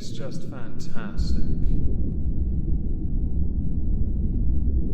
It's just fantastic.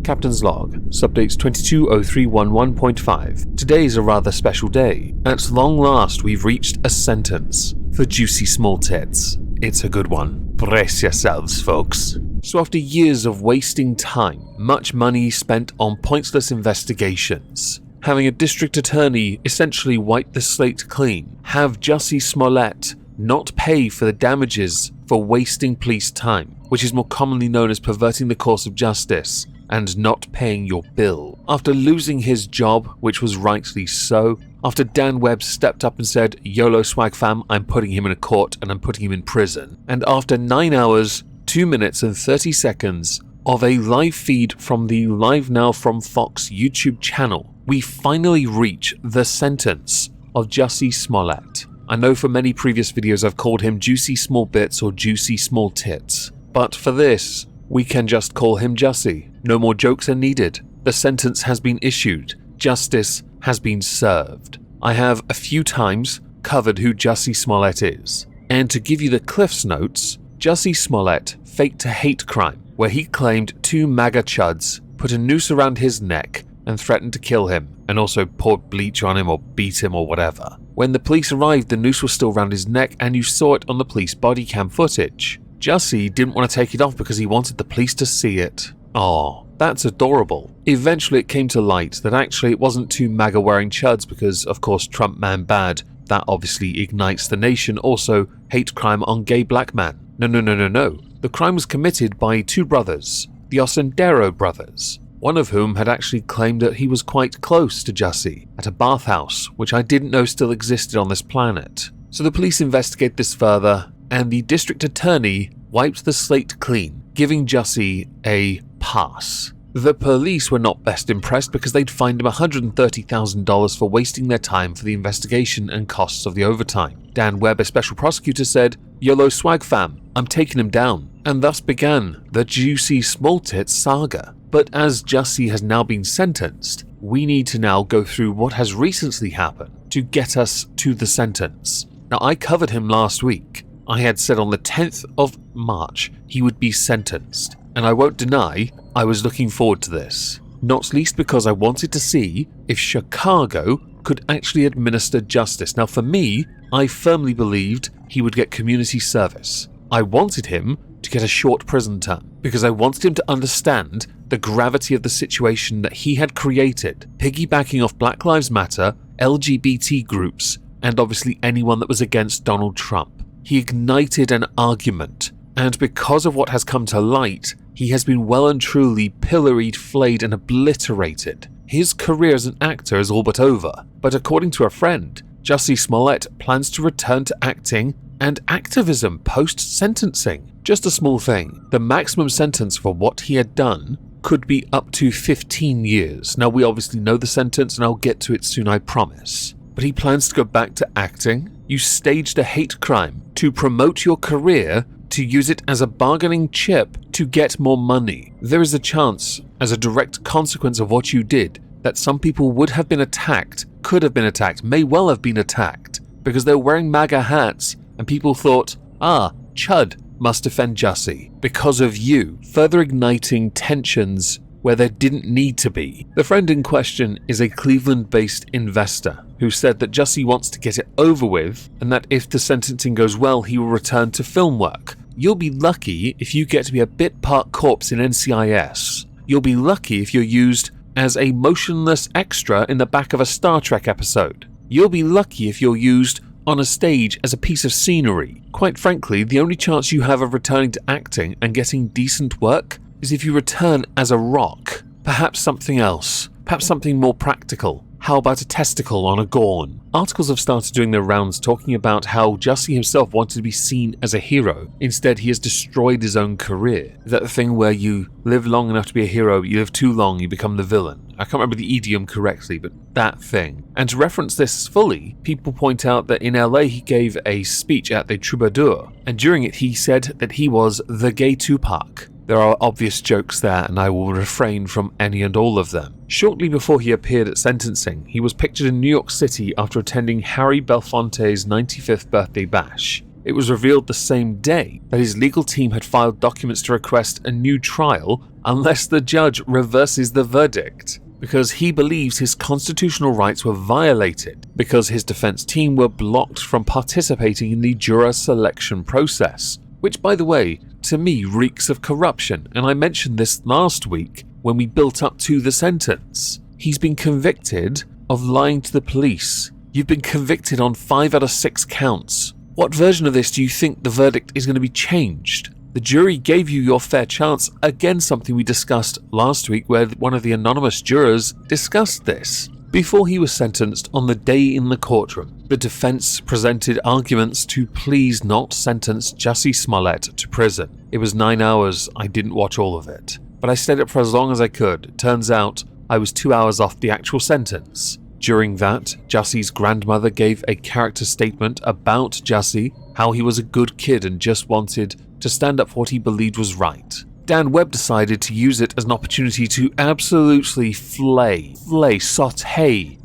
Captain's Log, Subdates 220311.5. Today is a rather special day. At long last, we've reached a sentence for Jussie Small Tits. It's a good one. Brace yourselves, folks. So after years of wasting time, much money spent on pointless investigations, having a district attorney essentially wipe the slate clean, have Jussie Smollett not pay for the damages for wasting police time, which is more commonly known as perverting the course of justice, and not paying your bill. After losing his job, which was rightly so, after Dan Webb stepped up and said, "YOLO swag fam, I'm putting him in a court and I'm putting him in prison," and after 9 hours, 2 minutes and 30 seconds of a live feed from the Live Now from Fox YouTube channel, we finally reach the sentence of Jussie Smollett. I know for many previous videos I've called him Juicy Small Bits or Juicy Small Tits, but for this, we can just call him Jussie. No more jokes are needed. The sentence has been issued. Justice has been served. I have a few times covered who Jussie Smollett is. And to give you the Cliff's Notes, Jussie Smollett faked a hate crime where he claimed 2 MAGA chuds put a noose around his neck and threatened to kill him, and also poured bleach on him or beat him or whatever. When the police arrived, the noose was still around his neck and you saw it on the police body cam footage. Jussie didn't want to take it off because he wanted the police to see it. Aw, that's adorable. Eventually it came to light that actually it wasn't 2 MAGA wearing chuds because, of course, Trump man bad. That obviously ignites the nation. Also, hate crime on gay black man. No. The crime was committed by 2 brothers, the Osendero brothers, one of whom had actually claimed that he was quite close to Jussie at a bathhouse, which I didn't know still existed on this planet. So the police investigate this further, and the district attorney wiped the slate clean, giving Jussie a pass. The police were not best impressed because they'd fined him $130,000 for wasting their time for the investigation and costs of the overtime. Dan Webb, a special prosecutor, said, "YOLO swag fam, I'm taking him down." And thus began the Jussie Small Tits saga. But as Jussie has now been sentenced, we need to now go through what has recently happened to get us to the sentence. Now, I covered him last week. I had said on the 10th of March he would be sentenced, and I won't deny I was looking forward to this, not least because I wanted to see if Chicago could actually administer justice. Now for me, I firmly believed he would get community service. I wanted him to get a short prison term because I wanted him to understand the gravity of the situation that he had created, piggybacking off Black Lives Matter, LGBT groups, and obviously anyone that was against Donald Trump. He ignited an argument, and because of what has come to light, he has been well and truly pilloried, flayed, and obliterated. His career as an actor is all but over, but according to a friend, Jussie Smollett plans to return to acting and activism post-sentencing. Just a small thing, the maximum sentence for what he had done could be up to 15 years. Now we obviously know the sentence and I'll get to it soon, I promise. But he plans to go back to acting. You staged a hate crime to promote your career, to use it as a bargaining chip to get more money. There is a chance, as a direct consequence of what you did, that some people would have been attacked, could have been attacked, may well have been attacked, because they're wearing MAGA hats, and people thought, Chud must defend Jussie because of you, further igniting tensions where there didn't need to be. The friend in question is a Cleveland-based investor who said that Jussie wants to get it over with and that if the sentencing goes well, he will return to film work. You'll be lucky if you get to be a bit part corpse in NCIS. You'll be lucky if you're used as a motionless extra in the back of a Star Trek episode. You'll be lucky if you're used on a stage as a piece of scenery. Quite frankly, the only chance you have of returning to acting and getting decent work is if you return as a rock. Perhaps something else. Perhaps something more practical. How about a testicle on a Gorn? Articles have started doing their rounds talking about how Jussie himself wanted to be seen as a hero. Instead, he has destroyed his own career. Is that the thing where you live long enough to be a hero, but you live too long, you become the villain? I can't remember the idiom correctly, but that thing. And to reference this fully, people point out that in LA he gave a speech at the Troubadour, and during it he said that he was the gay Tupac. There are obvious jokes there, and I will refrain from any and all of them. Shortly before he appeared at sentencing, he was pictured in New York City after attending Harry Belafonte's 95th birthday bash. It was revealed the same day that his legal team had filed documents to request a new trial unless the judge reverses the verdict, because he believes his constitutional rights were violated because his defense team were blocked from participating in the juror selection process, which, by the way, to me reeks of corruption, and I mentioned this last week when we built up to the sentence. He's been convicted of lying to the police. You've been convicted on 5 out of 6 counts. What version of this do you think the verdict is going to be changed? The jury gave you your fair chance, again something we discussed last week where one of the anonymous jurors discussed this. Before he was sentenced on the day in the courtroom, the defense presented arguments to please not sentence Jussie Smollett to prison. It was 9 hours, I didn't watch all of it, but I stayed up for as long as I could. It turns out I was 2 hours off the actual sentence. During that, Jussie's grandmother gave a character statement about Jussie, how he was a good kid and just wanted to stand up for what he believed was right. Dan Webb decided to use it as an opportunity to absolutely saute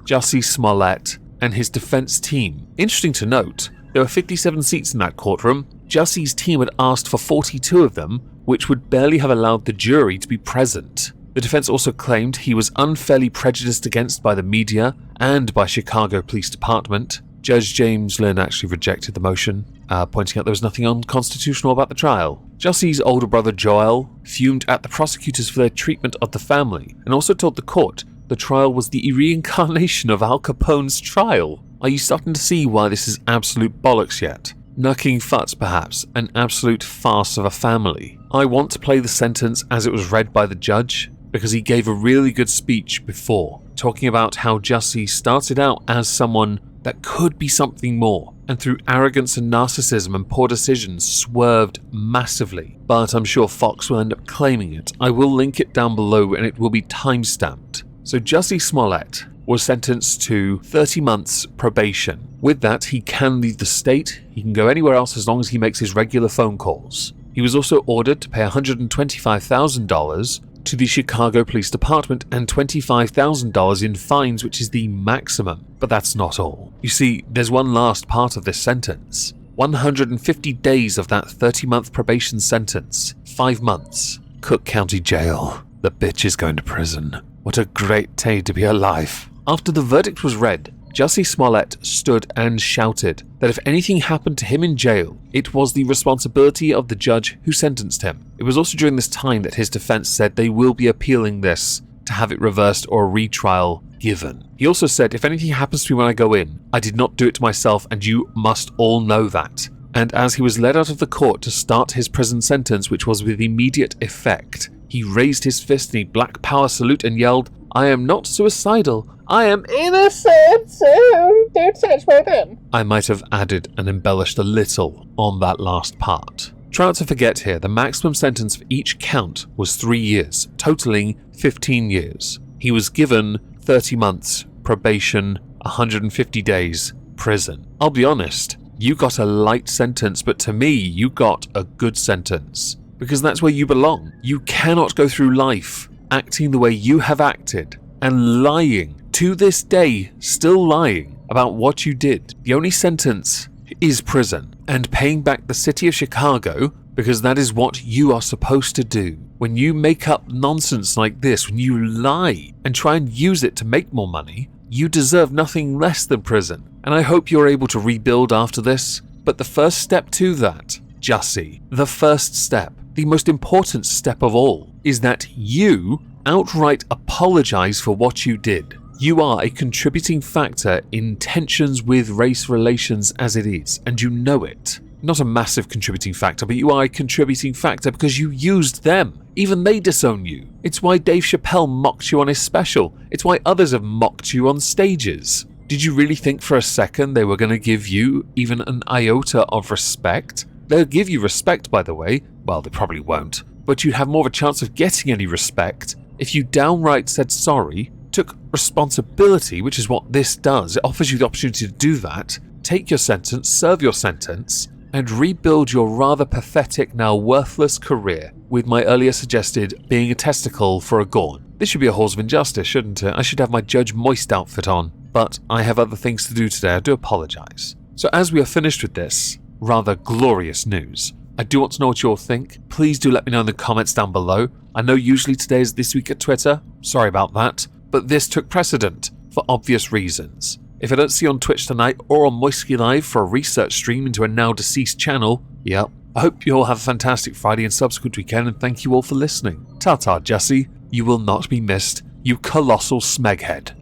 Jussie Smollett and his defense team. Interesting to note, there were 57 seats in that courtroom. Jussie's team had asked for 42 of them, which would barely have allowed the jury to be present. The defense also claimed he was unfairly prejudiced against by the media and by Chicago Police Department. Judge James Lynn actually rejected the motion, pointing out there was nothing unconstitutional about the trial. Jussie's older brother Joel fumed at the prosecutors for their treatment of the family, and also told the court the trial was the reincarnation of Al Capone's trial. Are you starting to see why this is absolute bollocks yet? Nucking futs, perhaps, an absolute farce of a family. I want to play the sentence as it was read by the judge, because he gave a really good speech before, talking about how Jussie started out as someone that could be something more, and through arrogance and narcissism and poor decisions swerved massively. But I'm sure Fox will end up claiming it. I will link it down below and it will be timestamped. So Jussie Smollett was sentenced to 30 months probation. With that, he can leave the state, he can go anywhere else as long as he makes his regular phone calls. He was also ordered to pay $125,000 to the Chicago Police Department and $25,000 in fines, which is the maximum. But that's not all. You see, there's one last part of this sentence. 150 days of that 30-month probation sentence. 5 months. Cook County Jail. The bitch is going to prison. What a great day to be alive. After the verdict was read, Jussie Smollett stood and shouted that if anything happened to him in jail, it was the responsibility of the judge who sentenced him. It was also during this time that his defense said they will be appealing this to have it reversed or a retrial given. He also said, if anything happens to me when I go in, I did not do it to myself and you must all know that. And as he was led out of the court to start his prison sentence, which was with immediate effect, he raised his fist in a Black Power salute and yelled, "I am not suicidal. I am innocent, so don't touch my gun." I might have added and embellished a little on that last part. Try not to forget here, the maximum sentence for each count was 3 years, totaling 15 years. He was given 30 months, probation, 150 days, prison. I'll be honest, you got a light sentence, but to me, you got a good sentence. Because that's where you belong. You cannot go through life acting the way you have acted and lying, to this day, still lying about what you did. The only sentence is prison and paying back the city of Chicago, because that is what you are supposed to do. When you make up nonsense like this, when you lie and try and use it to make more money, you deserve nothing less than prison. And I hope you're able to rebuild after this. But the first step to that, Jussie, the first step, the most important step of all, is that you outright apologize for what you did. You are a contributing factor in tensions with race relations as it is, and you know it. Not a massive contributing factor, but you are a contributing factor because you used them. Even they disown you. It's why Dave Chappelle mocked you on his special. It's why others have mocked you on stages. Did you really think for a second they were going to give you even an iota of respect? They'll give you respect, by the way. Well, they probably won't. But you'd have more of a chance of getting any respect if you downright said sorry, took responsibility, which is what this does. It offers you the opportunity to do that, take your sentence, serve your sentence, and rebuild your rather pathetic, now worthless career with my earlier suggested being a testicle for a Gorn. This should be a Halls of Injustice, shouldn't it? I should have my Judge Moist outfit on, but I have other things to do today. I do apologize. So as we are finished with this, rather glorious news. I do want to know what you all think. Please do let me know in the comments down below. I know usually today is This Week at Twitter, sorry about that, but this took precedent for obvious reasons. If I don't see you on Twitch tonight or on Moistly Live for a research stream into a now deceased channel, yep, I hope you all have a fantastic Friday and subsequent weekend, and thank you all for listening. Ta-ta, Jussie. You will not be missed, you colossal smeghead.